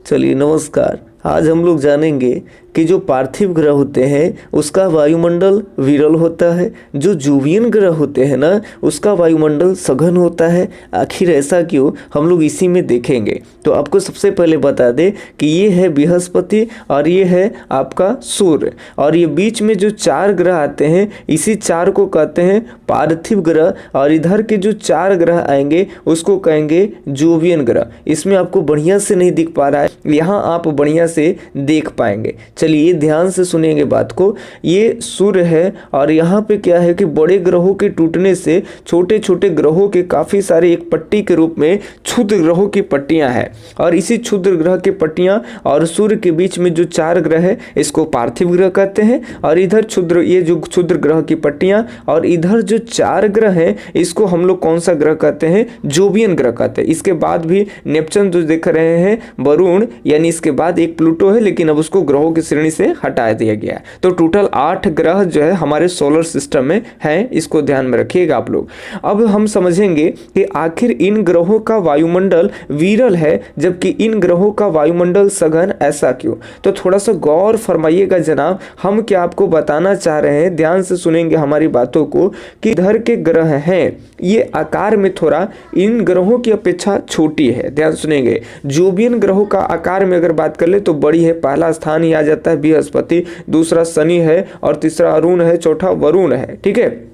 चलिए नमस्कार। आज हम लोग जानेंगे कि जो पार्थिव ग्रह होते हैं उसका वायुमंडल विरल होता है, जो जोवियन ग्रह होते हैं ना उसका वायुमंडल सघन होता है। आखिर ऐसा क्यों, हम लोग इसी में देखेंगे। तो आपको सबसे पहले बता दें कि ये है बृहस्पति और ये है आपका सूर्य, और ये बीच में जो 4 ग्रह आते हैं इसी 4 को कहते हैं पार्थिव ग्रह, और इधर के जो 4 ग्रह आएंगे उसको कहेंगे जोवियन ग्रह। इसमें आपको बढ़िया से नहीं दिख पा रहा है, यहाँ आप बढ़िया से देख पाएंगे। चलिए ध्यान से सुनेंगे बात को। ये सूर्य है और यहाँ पे क्या है कि बड़े ग्रहों के टूटने से छोटे छोटे ग्रहों के काफ़ी सारे एक पट्टी के रूप में क्षुद्र ग्रहों की पट्टियाँ हैं, और इसी क्षुद्र ग्रह की पट्टियाँ और सूर्य के बीच में जो 4 ग्रह है इसको पार्थिव ग्रह कहते हैं। और इधर ये जो क्षुद्र ग्रह की पट्टियाँ और इधर जो 4 ग्रह हैं इसको हम लोग कौन सा ग्रह कहते हैं? जोवियन ग्रह कहते हैं। इसके बाद भी नेपच्यून जो देख रहे हैं, वरुण, यानी इसके बाद एक प्लूटो है, लेकिन अब उसको ग्रहों की श्रेणी से हटा दिया गया है। तो टोटल 8 ग्रह जो है हमारे सोलर सिस्टम में है, इसको ध्यान में रखिएगा आप लोग। अब हम समझेंगे कि आखिर इन ग्रहों का वायुमंडल विरल है जबकि इन ग्रहों का वायुमंडल सघन, ऐसा क्यों? तो थोड़ा सा गौर फरमाइएगा जनाब, हम क्या आपको बताना चाह रहे हैं, ध्यान से सुनेंगे हमारी बातों को, कि इधर के ग्रह हैं ये आकार में थोड़ा इन ग्रहों की अपेक्षा छोटी है। ध्यान सुनेंगे, जोवियन ग्रहों का आकार में अगर बात कर ले तो बड़ी है। पहला स्थान ही आ जाता है बृहस्पति, दूसरा शनि है और तीसरा अरुण है, चौथा वरुण है। ठीक है,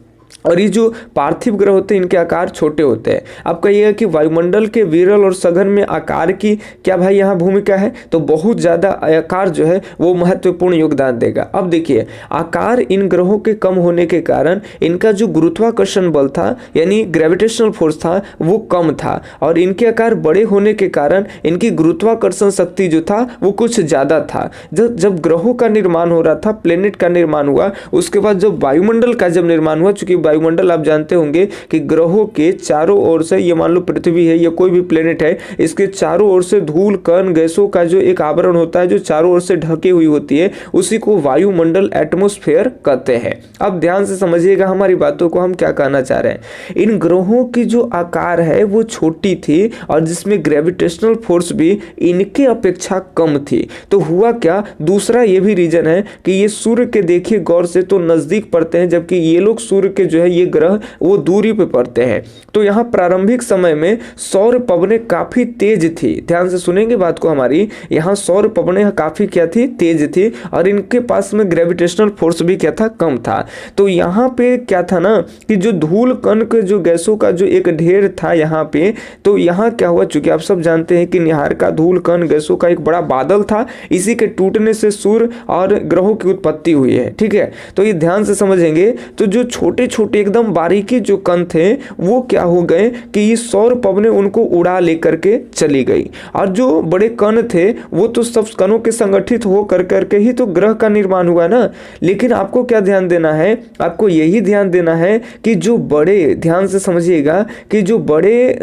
और ये जो पार्थिव ग्रह होते हैं इनके आकार छोटे होते हैं। अब कहिएगा कि वायुमंडल के विरल और सघन में आकार की क्या भाई यहाँ भूमिका है? तो बहुत ज़्यादा आकार जो है वो महत्वपूर्ण योगदान देगा। अब देखिए, आकार इन ग्रहों के कम होने के कारण इनका जो गुरुत्वाकर्षण बल था यानी ग्रेविटेशनल फोर्स था वो कम था, और इनके आकार बड़े होने के कारण इनकी गुरुत्वाकर्षण शक्ति जो था वो कुछ ज़्यादा था। जब ग्रहों का निर्माण हो रहा था, प्लेनेट का निर्माण हुआ, उसके बाद जब वायुमंडल का जब निर्माण हुआ, चूंकि वायुमंडल आप जानते होंगे कि ग्रहों के चारों ओर से, ये मान लो पृथ्वी है या कोई भी प्लेनेट है, इसके चारों ओर से धूल कण गैसों का जो एक आवरण होता है जो चारों ओर से ढकी हुई होती है उसी को वायुमंडल एटमॉस्फेयर कहते हैं। अब ध्यान से समझिएगा हमारी बातों को, हम क्या कहना चाह रहे हैं। इन ग्रहों की जो आकार है वो छोटी थी और जिसमें ग्रेविटेशनल फोर्स भी इनके अपेक्षा कम थी। तो हुआ क्या, दूसरा ये भी रीजन है कि ये सूर्य के देखिए गौर से तो नजदीक पड़ते हैं जबकि ये लोग सूर्य के जो है ये ग्रह वो दूरी पे पड़ते हैं। तो यहाँ प्रारंभिक समय में सौर पवनें काफी तेज थी। ध्यान से सुनेंगे बात को हमारी, यहाँ सौर पवनें काफी क्या थी? तेज थी, और इनके पास में ग्रेविटेशनल फोर्स भी क्या था? कम था। तो यहाँ पे क्या था ना कि जो धूल कण के जो गैसों का जो एक ढेर था यहाँ पे, तो यहाँ क्या हुआ, चूंकि आप सब जानते हैं कि निहारिका धूल कण गैसों का एक बड़ा बादल था, इसी के टूटने से सूर्य और ग्रहों की उत्पत्ति हुई है। ठीक है, तो ये ध्यान से समझेंगे। तो जो छोटे छोटे एकदम बारीकी जो कण थे वो क्या हो गए कि ये सौर पवनें उनको उड़ा लेकर के चली गई, और जो बड़े कण थे वो तो सब कणों के संगठित हो करके ही तो ग्रह का निर्माण हुआ ना। लेकिन आपको क्या ध्यान देना है, आपको यही ध्यान देना है कि जो बड़े, ध्यान से समझिएगा कि जो बड़े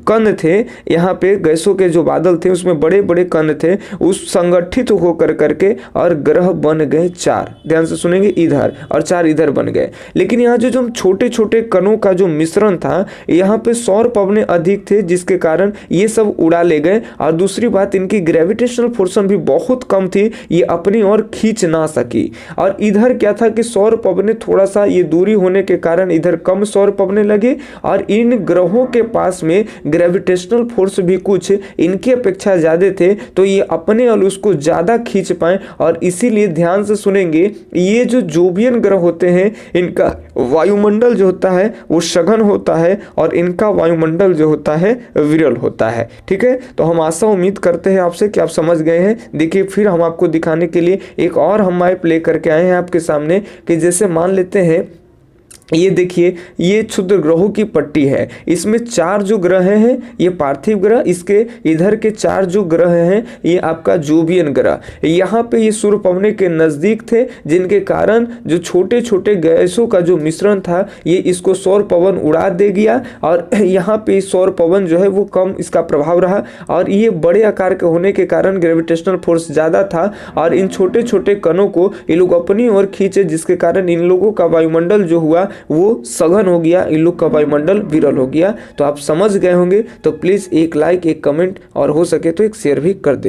कण थे यहाँ पे गैसों के जो बादल थे उसमें बड़े बड़े कण थे, उस संगठित हो करके और ग्रह बन गए 4। ध्यान से सुनेंगे, इधर और 4 इधर बन गए। लेकिन यहाँ जो छोटे छोटे कणों का जो मिश्रण था, यहाँ पे सौर पवनें अधिक थे जिसके कारण ये सब उड़ा ले गए, और दूसरी बात इनकी ग्रेविटेशनल फोर्स भी बहुत कम थी, ये अपनी ओर खींच ना सकी। और इधर क्या था कि सौर पवनें थोड़ा सा ये दूरी होने के कारण इधर कम सौर पवनें लगी, और इन ग्रहों के पास में ग्रेविटेशनल फोर्स भी कुछ इनकी अपेक्षा ज्यादा थे, तो ये अपने और उसको ज्यादा खींच पाए। और इसीलिए ध्यान से सुनेंगे, ये जो जोवियन ग्रह होते हैं इनका वायुमंडल जो होता है वो सघन होता है और इनका वायुमंडल जो होता है विरल होता है। ठीक है, तो हम आशा उम्मीद करते हैं आपसे कि आप समझ गए हैं। देखिए, फिर हम आपको दिखाने के लिए एक और हम मैप प्ले करके आए हैं आपके सामने, कि जैसे मान लेते हैं ये देखिए, ये क्षुद्र ग्रहों की पट्टी है, इसमें 4 जो ग्रह हैं ये पार्थिव ग्रह, इसके इधर के 4 जो ग्रह हैं ये आपका जोवियन ग्रह। यहाँ पे ये सूर्य पवने के नजदीक थे जिनके कारण जो छोटे छोटे गैसों का जो मिश्रण था ये इसको सौर पवन उड़ा दे गया, और यहाँ पे सौर पवन जो है वो कम इसका प्रभाव रहा, और ये बड़े आकार के होने के कारण ग्रेविटेशनल फोर्स ज़्यादा था, और इन छोटे छोटे कणों को ये लोग अपनी ओर खींचे जिसके कारण इन लोगों का वायुमंडल जो हुआ वो सघन हो गया, इन लोग का वायुमंडल विरल हो गया। तो आप समझ गए होंगे, तो प्लीज़ एक लाइक, एक कमेंट और हो सके तो एक शेयर भी कर दीजिए।